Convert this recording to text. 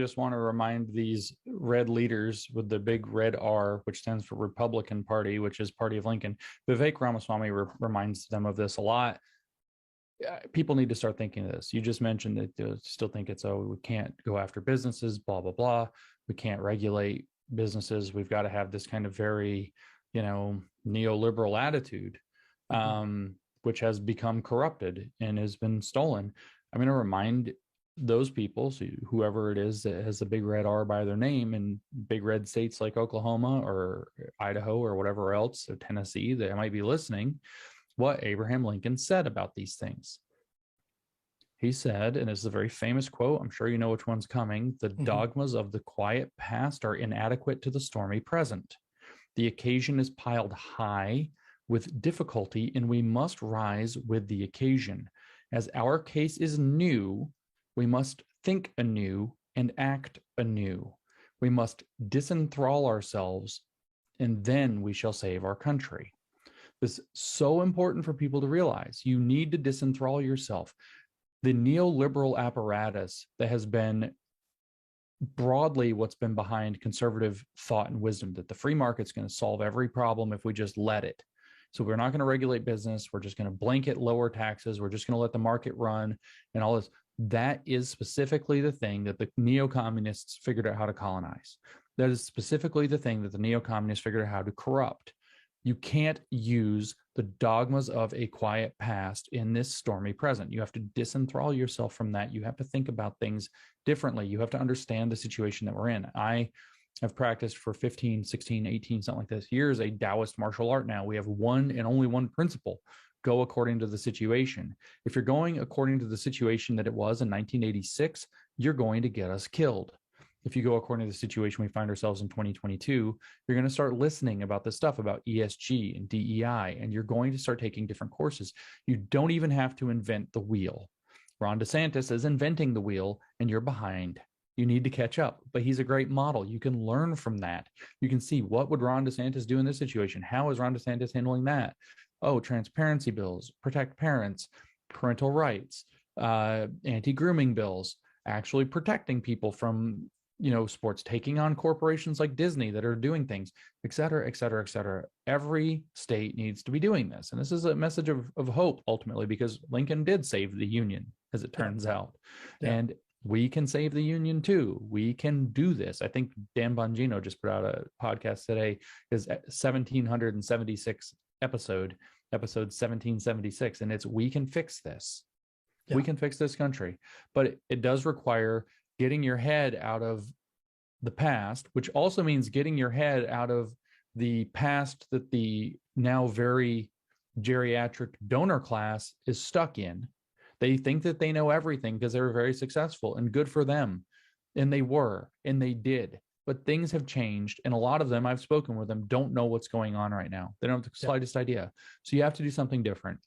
Just want to remind these red leaders with the big red R, which stands for Republican Party, which is Party of Lincoln. Vivek Ramaswamy reminds them of this a lot. People need to start thinking of this. You just mentioned that they still think it's, oh, we can't go after businesses, blah, blah, blah. We can't regulate businesses. We've got to have this kind of very, neoliberal attitude, which has become corrupted and has been stolen. I'm going to remind those people, so whoever it is that has the big red R by their name in big red states like Oklahoma or Idaho or whatever else, or Tennessee, that might be listening, what Abraham Lincoln said about these things. He said, and it's a very famous quote, I'm sure you know which one's coming, the dogmas of the quiet past are inadequate to the stormy present. The occasion is piled high with difficulty, and we must rise with the occasion. As our case is new, we must think anew and act anew. We must disenthrall ourselves, and then we shall save our country. This is so important for people to realize. You need to disenthrall yourself. The neoliberal apparatus that has been broadly what's been behind conservative thought and wisdom, that the free market's going to solve every problem if we just let it. So we're not going to regulate business. We're just going to blanket lower taxes. We're just going to let the market run and all this. That is specifically the thing that the neo-communists figured out how to colonize. That is specifically the thing that the neo-communists figured out how to corrupt. You can't use the dogmas of a quiet past in this stormy present. You have to disenthrall yourself from that. You have to think about things differently. You have to understand the situation that we're in. I have practiced for 15, 16, 18, something like this years, a Taoist martial art now. We have one and only one principle: go according to the situation. If you're going according to the situation that it was in 1986, you're going to get us killed. If you go according to the situation we find ourselves in 2022, you're going to start listening about this stuff about ESG and DEI, and you're going to start taking different courses. You don't even have to invent the wheel. Ron DeSantis is inventing the wheel, and you're behind. You need to catch up, but he's a great model. You can learn from that. You can see, what would Ron DeSantis do in this situation? How is Ron DeSantis handling that? Oh, transparency bills, protect parents, parental rights, anti-grooming bills, actually protecting people from sports, taking on corporations like Disney that are doing things, et cetera, et cetera, et cetera. Every state needs to be doing this. And this is a message of hope, ultimately, because Lincoln did save the Union, as it turns out. Yeah. And we can save the Union too. We can do this. I think Dan Bongino just put out a podcast today, his 1776 episode 1776. And it's, we can fix this. Yeah. We can fix this country. But it does require getting your head out of the past, which also means getting your head out of the past that the now very geriatric donor class is stuck in. They think that they know everything because they were very successful, and good for them. And they were, and they did. But things have changed, and a lot of them, I've spoken with them, don't know what's going on right now. They don't have the slightest idea. So you have to do something different.